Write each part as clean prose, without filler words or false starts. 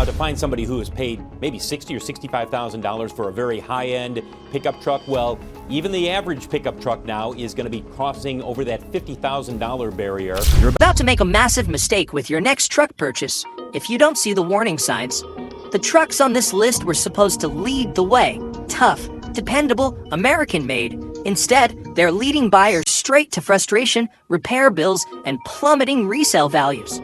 Now, to find somebody who has paid maybe $60,000 or $65,000 for a very high-end pickup truck, well, even the average pickup truck now is going to be crossing over that $50,000 barrier. You're about to make a massive mistake with your next truck purchase if you don't see the warning signs. The trucks on this list were supposed to lead the way. Tough, dependable, American-made. Instead, they're leading buyers straight to frustration, repair bills, and plummeting resale values.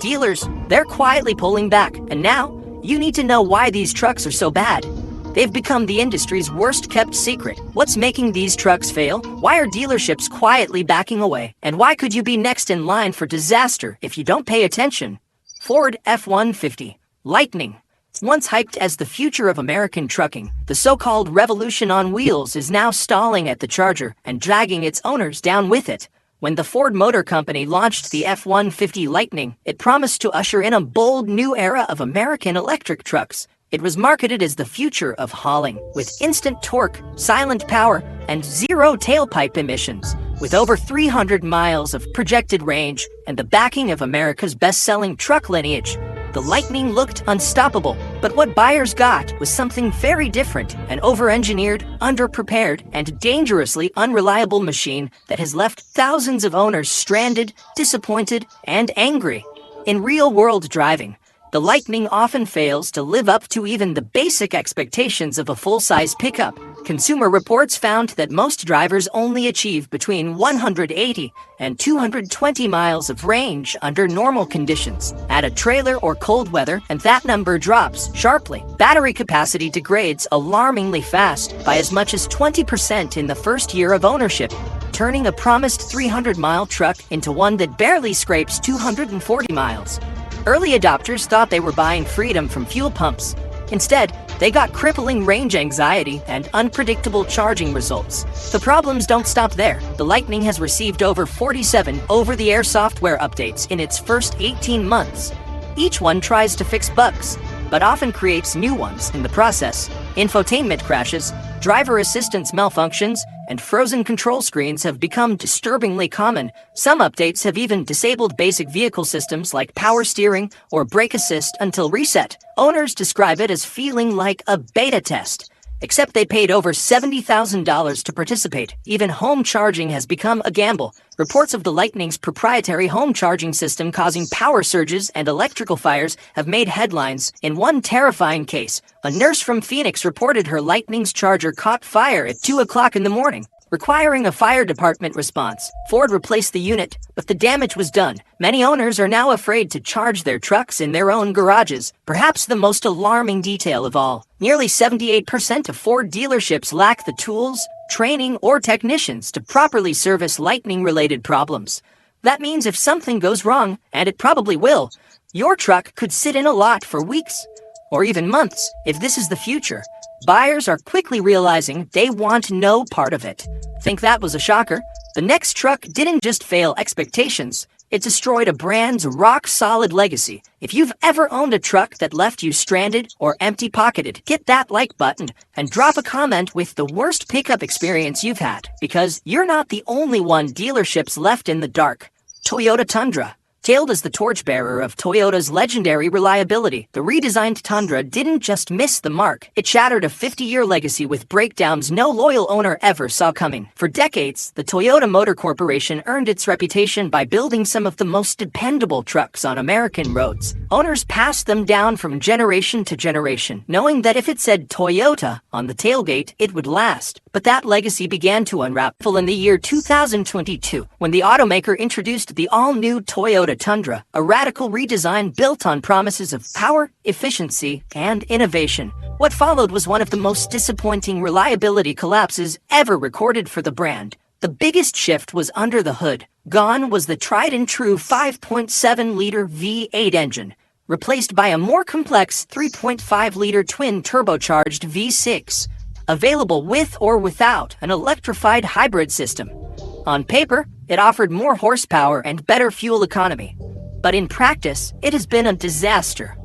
Dealers, they're quietly pulling back, and now, you need to know why these trucks are so bad. They've become the industry's worst-kept secret. What's making these trucks fail? Why are dealerships quietly backing away? And why could you be next in line for disaster if you don't pay attention? Ford F-150 Lightning. Once hyped as the future of American trucking, the so-called revolution on wheels is now stalling at the charger and dragging its owners down with it. When the Ford Motor Company launched the F-150 Lightning, it promised to usher in a bold new era of American electric trucks. It was marketed as the future of hauling, with instant torque, silent power, and zero tailpipe emissions. With over 300 miles of projected range and the backing of America's best-selling truck lineage, the Lightning looked unstoppable. But what buyers got was something very different, an over-engineered, underprepared, and dangerously unreliable machine that has left thousands of owners stranded, disappointed, and angry. In real-world driving, the Lightning often fails to live up to even the basic expectations of a full-size pickup. Consumer Reports found that most drivers only achieve between 180 and 220 miles of range under normal conditions. Add a trailer or cold weather, and that number drops sharply. Battery capacity degrades alarmingly fast by as much as 20% in the first year of ownership, turning a promised 300-mile truck into one that barely scrapes 240 miles. Early adopters thought they were buying freedom from fuel pumps. Instead, they got crippling range anxiety and unpredictable charging results. The problems don't stop there. The Lightning has received over 47 over-the-air software updates in its first 18 months. Each one tries to fix bugs, but often creates new ones in the process. Infotainment crashes, driver assistance malfunctions, and frozen control screens have become disturbingly common. Some updates have even disabled basic vehicle systems like power steering or brake assist until reset. Owners describe it as feeling like a beta test. Except they paid over $70,000 to participate. Even home charging has become a gamble. Reports of the Lightning's proprietary home charging system causing power surges and electrical fires have made headlines. In one terrifying case, a nurse from Phoenix reported her Lightning's charger caught fire at 2 o'clock in the morning, requiring a fire department response. Ford replaced the unit, but the damage was done. Many owners are now afraid to charge their trucks in their own garages. Perhaps the most alarming detail of all, nearly 78% of Ford dealerships lack the tools, training, or technicians to properly service Lightning-related problems. That means if something goes wrong, and it probably will, your truck could sit in a lot for weeks, or even months. If this is the future, buyers are quickly realizing they want no part of it. Think that was a shocker? The next truck didn't just fail expectations, it destroyed a brand's rock-solid legacy. If you've ever owned a truck that left you stranded or empty-pocketed, hit that like button and drop a comment with the worst pickup experience you've had, because you're not the only one dealerships left in the dark. Toyota Tundra. Hailed as the torchbearer of Toyota's legendary reliability, the redesigned Tundra didn't just miss the mark. It shattered a 50-year legacy with breakdowns no loyal owner ever saw coming. For decades, the Toyota Motor Corporation earned its reputation by building some of the most dependable trucks on American roads. Owners passed them down from generation to generation, knowing that if it said Toyota on the tailgate, it would last. But that legacy began to unravel in the year 2022, when the automaker introduced the all-new Toyota Tundra, a radical redesign built on promises of power, efficiency, and innovation. What followed was one of the most disappointing reliability collapses ever recorded for the brand. The biggest shift was under the hood. Gone was the tried-and-true 5.7-liter V8 engine, replaced by a more complex 3.5-liter twin-turbocharged V6, available with or without an electrified hybrid system. On paper, it offered more horsepower and better fuel economy. But in practice, it has been a disaster.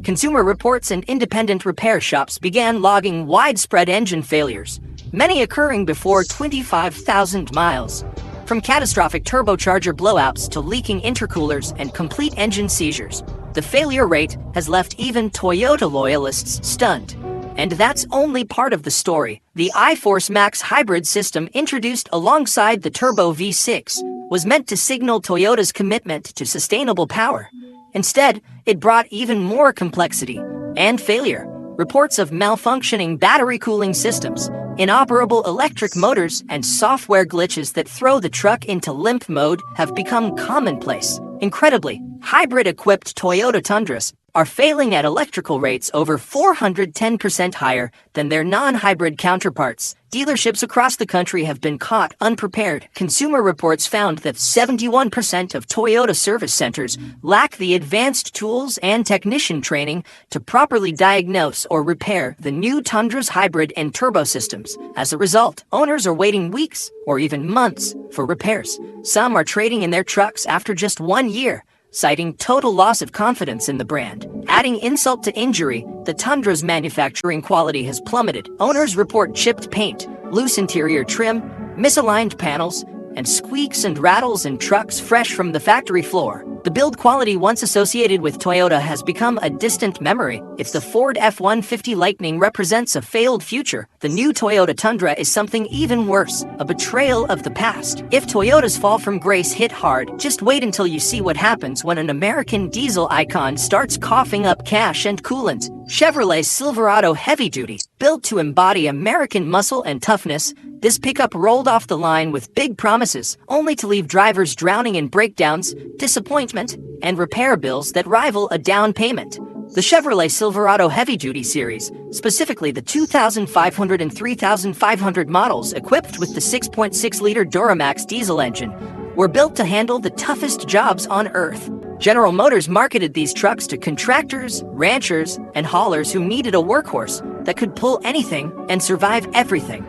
Consumer Reports and independent repair shops began logging widespread engine failures, many occurring before 25,000 miles. From catastrophic turbocharger blowouts to leaking intercoolers and complete engine seizures, The failure rate has left even Toyota loyalists stunned. And that's only part of the story. The iForce Max hybrid system, introduced alongside the Turbo V6, was meant to signal Toyota's commitment to sustainable power. Instead, it brought even more complexity and failure. Reports of malfunctioning battery cooling systems, inoperable electric motors, and software glitches that throw the truck into limp mode have become commonplace. Incredibly, hybrid-equipped Toyota Tundras are failing at electrical rates over 410% higher than their non-hybrid counterparts. Dealerships across the country have been caught unprepared. Consumer reports found that 71% of Toyota service centers lack the advanced tools and technician training to properly diagnose or repair the new Tundra's hybrid and turbo systems. As a result, owners are waiting weeks or even months for repairs. Some are trading in their trucks after just 1 year, citing total loss of confidence in the brand. Adding insult to injury, the Tundra's manufacturing quality has plummeted. Owners report chipped paint, loose interior trim, misaligned panels, and squeaks and rattles in trucks fresh from the factory floor. The build quality once associated with Toyota has become a distant memory. If the Ford F-150 Lightning represents a failed future, the new Toyota Tundra is something even worse, a betrayal of the past. If Toyota's fall from grace hit hard, just wait until you see what happens when an American diesel icon starts coughing up cash and coolant. Chevrolet Silverado Heavy Duty, built to embody American muscle and toughness, this pickup rolled off the line with big promises, only to leave drivers drowning in breakdowns, disappointment, and repair bills that rival a down payment. The Chevrolet Silverado Heavy Duty series, specifically the 2,500 and 3,500 models equipped with the 6.6-liter Duramax diesel engine, were built to handle the toughest jobs on Earth. General Motors marketed these trucks to contractors, ranchers, and haulers who needed a workhorse that could pull anything and survive everything.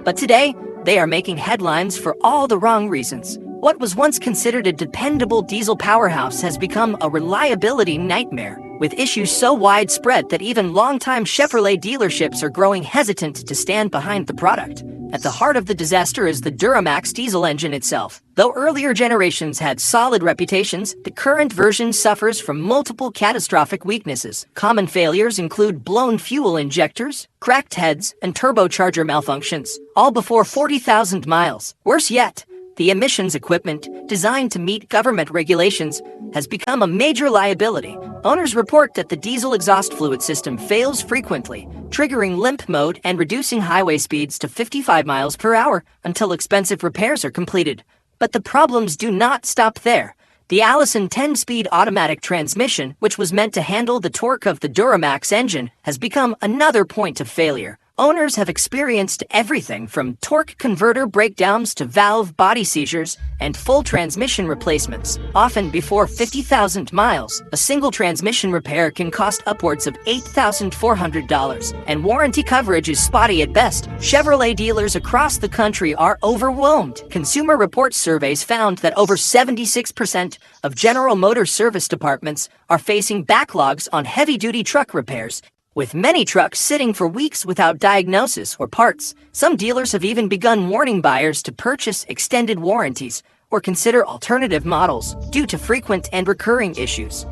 But today, they are making headlines for all the wrong reasons. What was once considered a dependable diesel powerhouse has become a reliability nightmare, with issues so widespread that even longtime Chevrolet dealerships are growing hesitant to stand behind the product. At the heart of the disaster is the Duramax diesel engine itself. Though earlier generations had solid reputations, the current version suffers from multiple catastrophic weaknesses. Common failures include blown fuel injectors, cracked heads, and turbocharger malfunctions, all before 40,000 miles. Worse yet, the emissions equipment, designed to meet government regulations, has become a major liability. Owners report that the diesel exhaust fluid system fails frequently, triggering limp mode and reducing highway speeds to 55 miles per hour until expensive repairs are completed. But the problems do not stop there. The Allison 10-speed automatic transmission, which was meant to handle the torque of the Duramax engine, has become another point of failure. Owners have experienced everything from torque converter breakdowns to valve body seizures and full transmission replacements. Often before 50,000 miles, a single transmission repair can cost upwards of $8,400, and warranty coverage is spotty at best. Chevrolet dealers across the country are overwhelmed. Consumer Reports surveys found that over 76% of General Motors service departments are facing backlogs on heavy-duty truck repairs, with many trucks sitting for weeks without diagnosis or parts. Some dealers have even begun warning buyers to purchase extended warranties or consider alternative models due to frequent and recurring issues.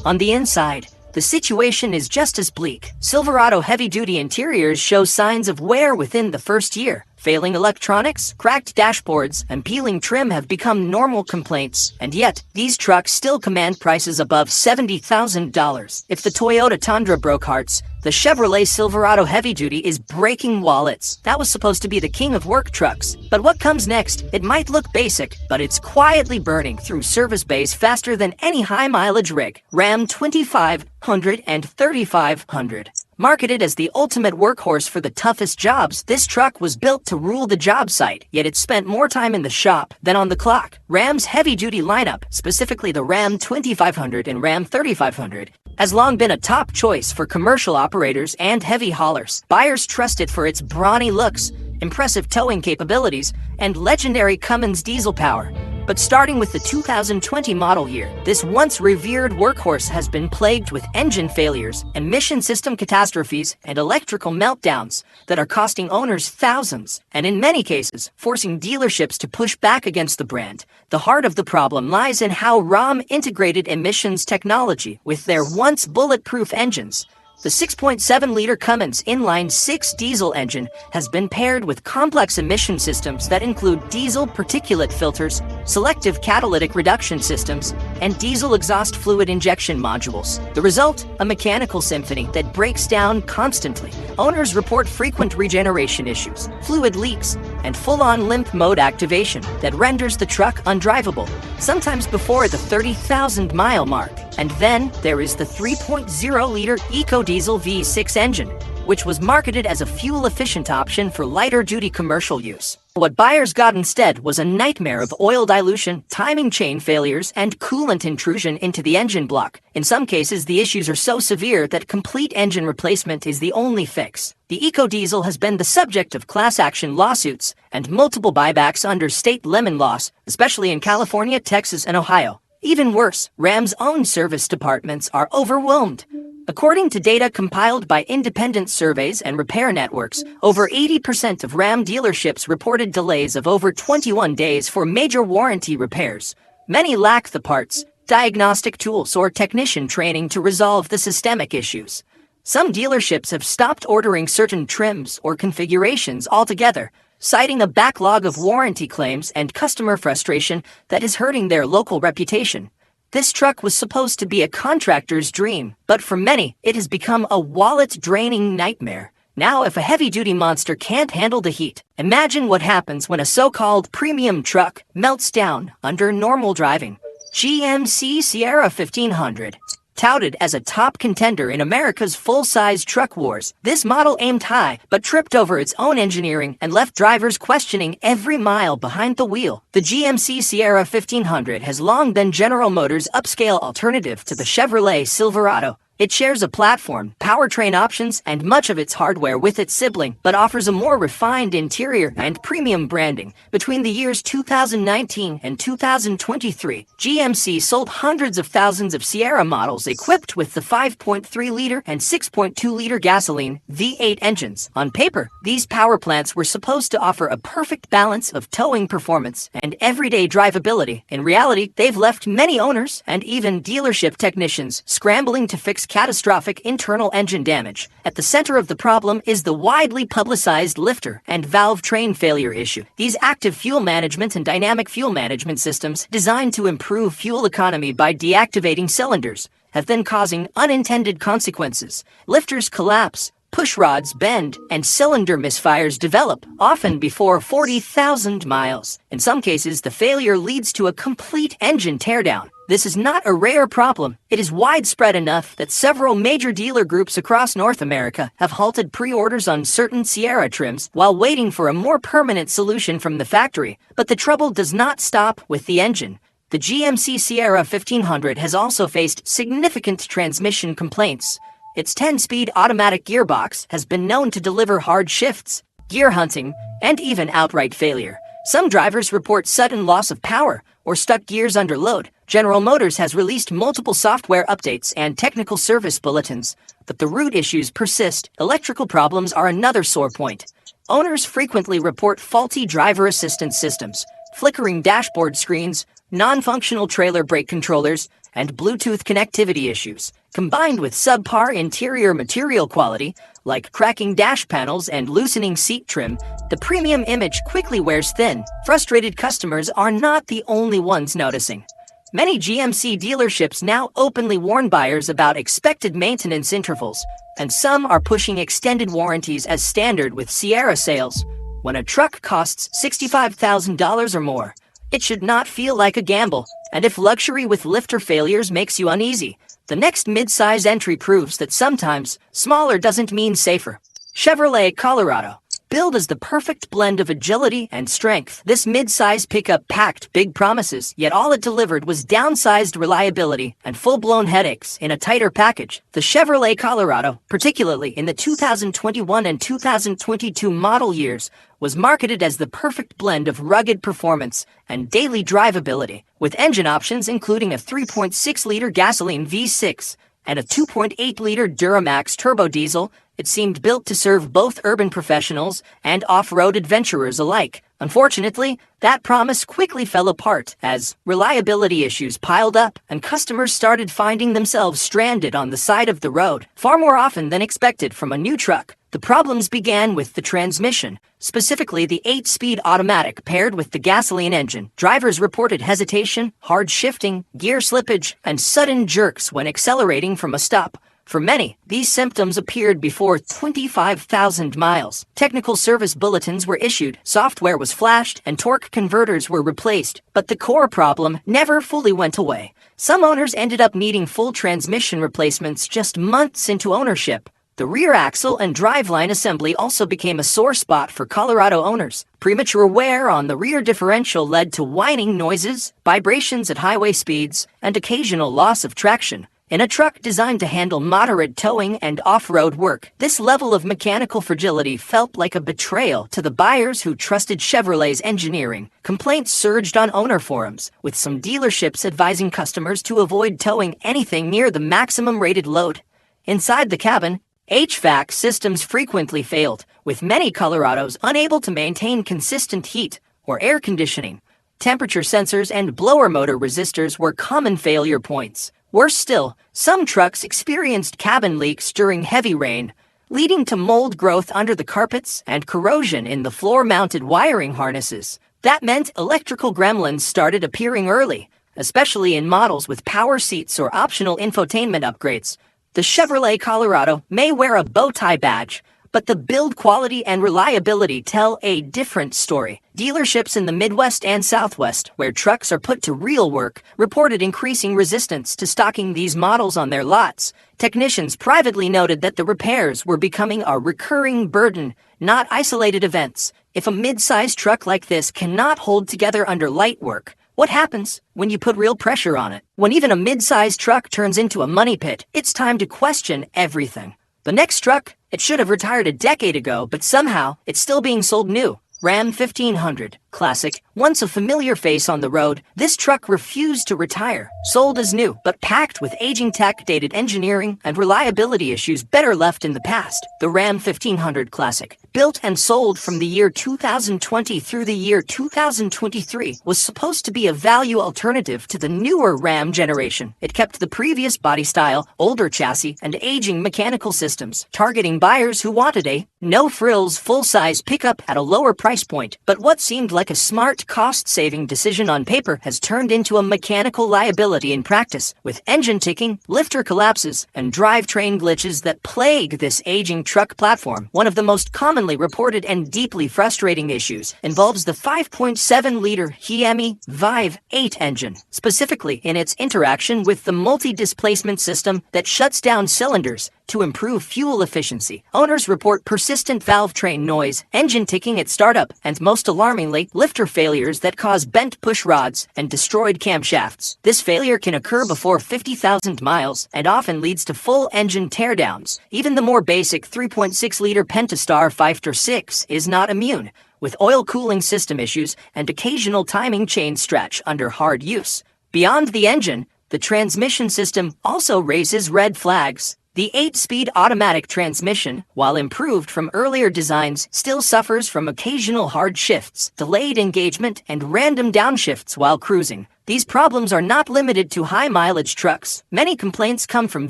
On the inside, the situation is just as bleak. Silverado heavy-duty interiors show signs of wear within the first year. Failing electronics, cracked dashboards, and peeling trim have become normal complaints, and yet, these trucks still command prices above $70,000. If the Toyota Tundra broke hearts, the Chevrolet Silverado Heavy Duty is breaking wallets. That was supposed to be the king of work trucks. But what comes next? It might look basic, but it's quietly burning through service bays faster than any high-mileage rig. Ram 2500 and 3500. Marketed as the ultimate workhorse for the toughest jobs, this truck was built to rule the job site, yet it spent more time in the shop than on the clock. Ram's heavy-duty lineup, specifically the Ram 2500 and Ram 3500, has long been a top choice for commercial operators and heavy haulers. Buyers trust it for its brawny looks, impressive towing capabilities, and legendary Cummins diesel power. But starting with the 2020 model year, this once revered workhorse has been plagued with engine failures, emission system catastrophes, and electrical meltdowns that are costing owners thousands, and in many cases, forcing dealerships to push back against the brand. The heart of the problem lies in how RAM integrated emissions technology with their once bulletproof engines. The 6.7-liter Cummins inline-6 diesel engine has been paired with complex emission systems that include diesel particulate filters, selective catalytic reduction systems, and diesel exhaust fluid injection modules. The result? A mechanical symphony that breaks down constantly. Owners report frequent regeneration issues, fluid leaks, and full-on limp mode activation that renders the truck undrivable, sometimes before the 30,000-mile mark. And then there is the 3.0-liter EcoDiesel V6 engine, which was marketed as a fuel-efficient option for lighter-duty commercial use. What buyers got instead was a nightmare of oil dilution, timing chain failures, and coolant intrusion into the engine block. In some cases, the issues are so severe that complete engine replacement is the only fix. The EcoDiesel has been the subject of class action lawsuits and multiple buybacks under state lemon laws, especially in California, Texas, and Ohio. Even worse, Ram's own service departments are overwhelmed. According to data compiled by independent surveys and repair networks, over 80% of Ram dealerships reported delays of over 21 days for major warranty repairs. Many lack the parts, diagnostic tools, or technician training to resolve the systemic issues. Some dealerships have stopped ordering certain trims or configurations altogether, citing a backlog of warranty claims and customer frustration that is hurting their local reputation. This truck was supposed to be a contractor's dream, but for many, it has become a wallet-draining nightmare. Now, if a heavy-duty monster can't handle the heat, imagine what happens when a so-called premium truck melts down under normal driving. GMC Sierra 1500. Touted as a top contender in America's full-size truck wars, this model aimed high but tripped over its own engineering and left drivers questioning every mile behind the wheel. The GMC Sierra 1500 has long been General Motors' upscale alternative to the Chevrolet Silverado. It shares a platform, powertrain options, and much of its hardware with its sibling, but offers a more refined interior and premium branding. Between the years 2019 and 2023, GMC sold hundreds of thousands of Sierra models equipped with the 5.3-liter and 6.2-liter gasoline V8 engines. On paper, these power plants were supposed to offer a perfect balance of towing performance and everyday drivability. In reality, they've left many owners and even dealership technicians scrambling to fix catastrophic internal engine damage. At the center of the problem is the widely publicized lifter and valve train failure issue. These active fuel management and dynamic fuel management systems, designed to improve fuel economy by deactivating cylinders, have been causing unintended consequences. Lifters collapse, push rods bend, and cylinder misfires develop, often before 40,000 miles. In some cases, the failure leads to a complete engine teardown. This is not a rare problem. It is widespread enough that several major dealer groups across North America have halted pre-orders on certain Sierra trims while waiting for a more permanent solution from the factory. But the trouble does not stop with the engine. The GMC Sierra 1500 has also faced significant transmission complaints. Its 10-speed automatic gearbox has been known to deliver hard shifts, gear hunting, and even outright failure. Some drivers report sudden loss of power or stuck gears under load. General Motors has released multiple software updates and technical service bulletins, but the root issues persist. Electrical problems are another sore point. Owners frequently report faulty driver assistance systems, flickering dashboard screens, non-functional trailer brake controllers, and Bluetooth connectivity issues. Combined with subpar interior material quality, like cracking dash panels and loosening seat trim, the premium image quickly wears thin. Frustrated customers are not the only ones noticing. Many GMC dealerships now openly warn buyers about expected maintenance intervals, and some are pushing extended warranties as standard with Sierra sales. When a truck costs $65,000 or more, it should not feel like a gamble. And if luxury with lifter failures makes you uneasy, the next mid-size entry proves that sometimes smaller doesn't mean safer. Chevrolet Colorado. Billed as the perfect blend of agility and strength, this mid-size pickup packed big promises, yet all it delivered was downsized reliability and full-blown headaches in a tighter package. The Chevrolet Colorado, particularly in the 2021 and 2022 model years, was marketed as the perfect blend of rugged performance and daily drivability, with engine options including a 3.6-liter gasoline V6 and a 2.8-liter Duramax turbo diesel. It seemed built to serve both urban professionals and off-road adventurers alike. Unfortunately, that promise quickly fell apart as reliability issues piled up and customers started finding themselves stranded on the side of the road, far more often than expected from a new truck. The problems began with the transmission, specifically the 8-speed automatic paired with the gasoline engine. Drivers reported hesitation, hard shifting, gear slippage, and sudden jerks when accelerating from a stop. For many, these symptoms appeared before 25,000 miles. Technical service bulletins were issued, software was flashed, and torque converters were replaced. But the core problem never fully went away. Some owners ended up needing full transmission replacements just months into ownership. The rear axle and driveline assembly also became a sore spot for Colorado owners. Premature wear on the rear differential led to whining noises, vibrations at highway speeds, and occasional loss of traction. In a truck designed to handle moderate towing and off-road work, this level of mechanical fragility felt like a betrayal to the buyers who trusted Chevrolet's engineering. Complaints surged on owner forums, with some dealerships advising customers to avoid towing anything near the maximum rated load. Inside the cabin, HVAC systems frequently failed, with many Colorados unable to maintain consistent heat or air conditioning. Temperature sensors and blower motor resistors were common failure points. Worse still, some trucks experienced cabin leaks during heavy rain, leading to mold growth under the carpets and corrosion in the floor-mounted wiring harnesses. That meant electrical gremlins started appearing early, especially in models with power seats or optional infotainment upgrades. The Chevrolet Colorado may wear a bow tie badge, but the build quality and reliability tell a different story. Dealerships in the Midwest and Southwest, where trucks are put to real work, reported increasing resistance to stocking these models on their lots. Technicians privately noted that the repairs were becoming a recurring burden, not isolated events. If a mid-sized truck like this cannot hold together under light work, what happens when you put real pressure on it? When even a mid-sized truck turns into a money pit, it's time to question everything. The next truck, it should have retired a decade ago, but somehow it's still being sold new. Ram 1500 Classic. Once a familiar face on the road, this truck refused to retire. Sold as new, but packed with aging tech, dated engineering, and reliability issues better left in the past. The Ram 1500 Classic, built and sold from the year 2020 through the year 2023, was supposed to be a value alternative to the newer Ram generation. It kept the previous body style, older chassis, and aging mechanical systems, targeting buyers who wanted a no-frills, full-size pickup at a lower price point. But what seemed like a smart, cost-saving decision on paper has turned into a mechanical liability in practice, with engine ticking, lifter collapses, and drivetrain glitches that plague this aging truck platform. One of the most commonly reported and deeply frustrating issues involves the 5.7-liter Hemi Vive 8 engine, specifically in its interaction with the multi-displacement system that shuts down cylinders to improve fuel efficiency. Owners report persistent valve train noise, engine ticking at startup, and most alarmingly, lifter failures that cause bent push rods and destroyed camshafts. This failure can occur before 50,000 miles and often leads to full engine teardowns. Even the more basic 3.6-liter Pentastar 5-6 is not immune, with oil cooling system issues and occasional timing chain stretch under hard use. Beyond the engine, the transmission system also raises red flags. The 8-speed automatic transmission, while improved from earlier designs, still suffers from occasional hard shifts, delayed engagement, and random downshifts while cruising. These problems are not limited to high-mileage trucks. Many complaints come from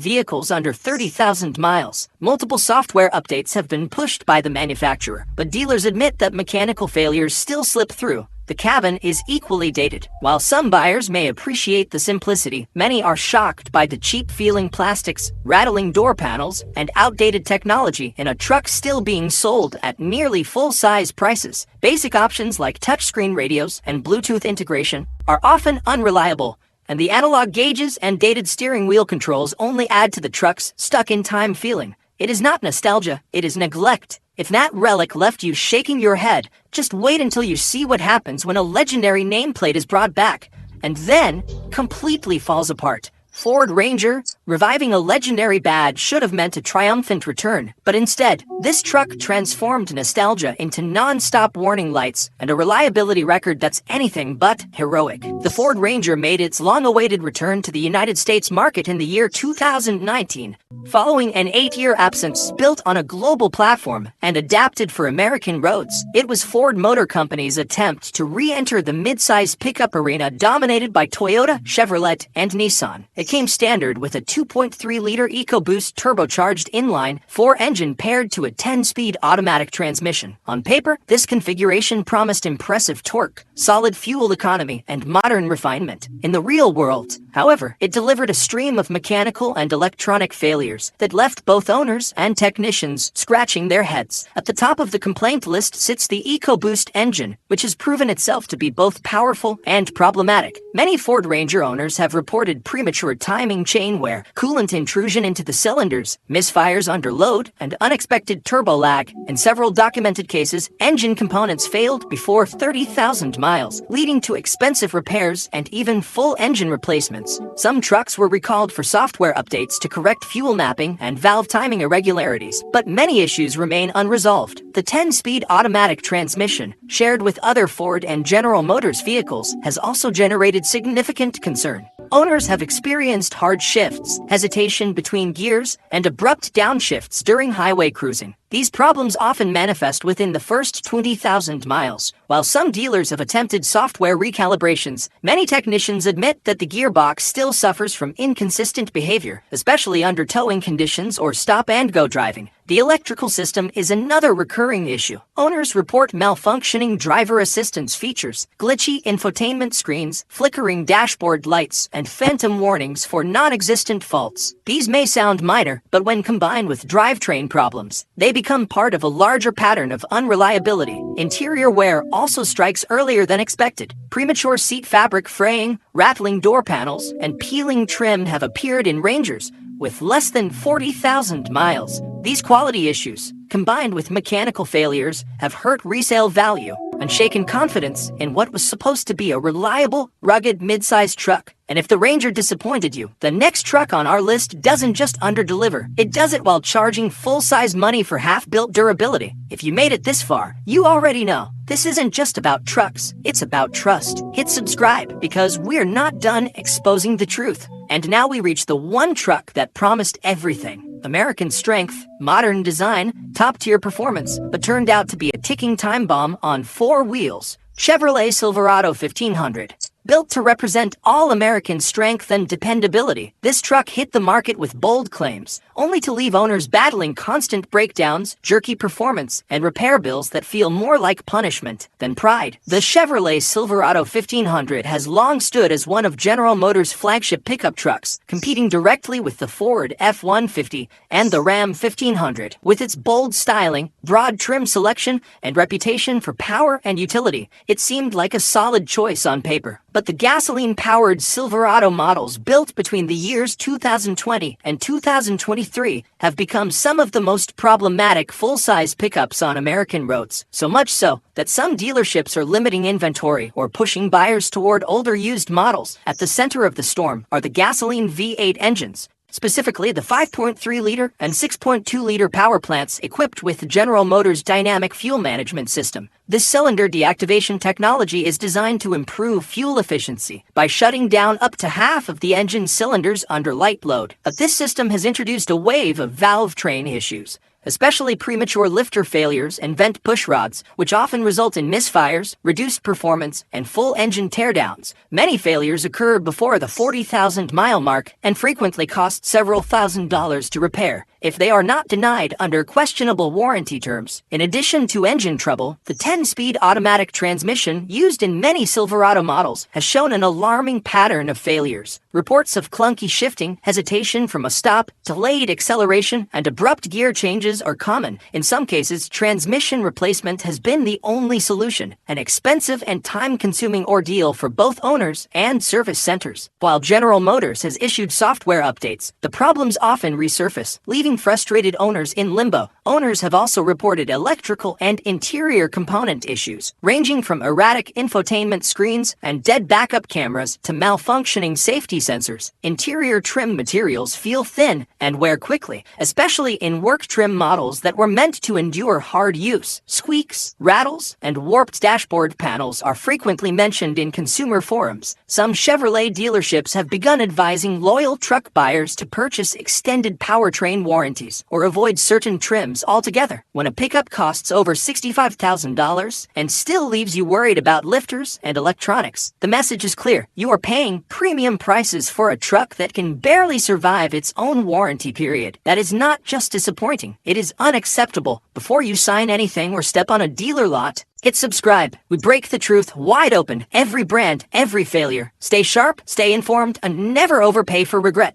vehicles under 30,000 miles. Multiple software updates have been pushed by the manufacturer, but dealers admit that mechanical failures still slip through. The cabin is equally dated. While some buyers may appreciate the simplicity, many are shocked by the cheap-feeling plastics, rattling door panels, and outdated technology in a truck still being sold at nearly full-size prices. Basic options like touchscreen radios and Bluetooth integration are often unreliable, and the analog gauges and dated steering wheel controls only add to the truck's stuck-in-time feeling. It is not nostalgia, it is neglect. If that relic left you shaking your head, just wait until you see what happens when a legendary nameplate is brought back, and then completely falls apart. Ford Ranger, reviving a legendary badge should have meant a triumphant return, but instead, this truck transformed nostalgia into non-stop warning lights and a reliability record that's anything but heroic. The Ford Ranger made its long-awaited return to the United States market in the year 2019, following an 8-year absence. Built on a global platform and adapted for American roads, it was Ford Motor Company's attempt to re-enter the mid-size pickup arena dominated by Toyota, Chevrolet, and Nissan. It came standard with a 2.3-liter EcoBoost turbocharged inline 4 engine paired to a 10-speed automatic transmission. On paper, this configuration promised impressive torque, solid fuel economy, and modern refinement. In the real world, however, it delivered a stream of mechanical and electronic failures that left both owners and technicians scratching their heads. At the top of the complaint list sits the EcoBoost engine, which has proven itself to be both powerful and problematic. Many Ford Ranger owners have reported premature timing chain wear, coolant intrusion into the cylinders, misfires under load, and unexpected turbo lag. In several documented cases, engine components failed before 30,000 miles, leading to expensive repairs and even full engine replacements. Some trucks were recalled for software updates to correct fuel mapping and valve timing irregularities, but many issues remain unresolved. The 10-speed automatic transmission, shared with other Ford and General Motors vehicles, has also generated significant concern. Owners have experienced hard shifts, hesitation between gears, and abrupt downshifts during highway cruising. These problems often manifest within the first 20,000 miles. While some dealers have attempted software recalibrations, many technicians admit that the gearbox still suffers from inconsistent behavior, especially under towing conditions or stop-and-go driving. The electrical system is another recurring issue. Owners report malfunctioning driver assistance features, glitchy infotainment screens, flickering dashboard lights, and phantom warnings for non-existent faults. These may sound minor, but when combined with drivetrain problems, they become part of a larger pattern of unreliability. Interior wear also strikes earlier than expected. Premature seat fabric fraying, rattling door panels, and peeling trim have appeared in Rangers with less than 40,000 miles. These quality issues, combined with mechanical failures, have hurt resale value and shaken confidence in what was supposed to be a reliable, rugged mid-sized truck. And if the Ranger disappointed you, the next truck on our list doesn't just underdeliver, it does it while charging full-size money for half-built durability. If you made it this far, you already know this isn't just about trucks, it's about trust. Hit subscribe because we're not done exposing the truth. And now we reach the one truck that promised everything. American strength, modern design, top-tier performance, but turned out to be a ticking time bomb on 4 wheels. Chevrolet Silverado 1500. Built to represent all-American strength and dependability, this truck hit the market with bold claims, only to leave owners battling constant breakdowns, jerky performance, and repair bills that feel more like punishment than pride. The Chevrolet Silverado 1500 has long stood as one of General Motors' flagship pickup trucks, competing directly with the Ford F-150 and the Ram 1500. With its bold styling, broad trim selection, and reputation for power and utility, it seemed like a solid choice on paper. But the gasoline-powered Silverado models built between the years 2020 and 2023 have become some of the most problematic full-size pickups on American roads. So much so that some dealerships are limiting inventory or pushing buyers toward older used models. At the center of the storm are the gasoline V8 engines, specifically the 5.3-liter and 6.2-liter power plants equipped with General Motors' dynamic fuel management system. This cylinder deactivation technology is designed to improve fuel efficiency by shutting down up to half of the engine cylinders under light load. But this system has introduced a wave of valve train issues, especially premature lifter failures and vent push rods, which often result in misfires, reduced performance, and full engine teardowns. Many failures occur before the 40,000-mile mark and frequently cost several $1,000s to repair, if they are not denied under questionable warranty terms. In addition to engine trouble, the 10-speed automatic transmission used in many Silverado models has shown an alarming pattern of failures. Reports of clunky shifting, hesitation from a stop, delayed acceleration, and abrupt gear changes challenges are common. In some cases, transmission replacement has been the only solution, an expensive and time-consuming ordeal for both owners and service centers. While General Motors has issued software updates, the problems often resurface, leaving frustrated owners in limbo. Owners have also reported electrical and interior component issues, ranging from erratic infotainment screens and dead backup cameras to malfunctioning safety sensors. Interior trim materials feel thin and wear quickly, especially in work trim models that were meant to endure hard use. Squeaks, rattles, and warped dashboard panels are frequently mentioned in consumer forums. Some Chevrolet dealerships have begun advising loyal truck buyers to purchase extended powertrain warranties or avoid certain trims altogether. When a pickup costs over $65,000 and still leaves you worried about lifters and electronics, the message is clear. You are paying premium prices for a truck that can barely survive its own warranty period. That is not just disappointing, it is unacceptable. Before you sign anything or step on a dealer lot, hit subscribe. We break the truth wide open. Every brand, every failure. Stay sharp, stay informed, and never overpay for regret.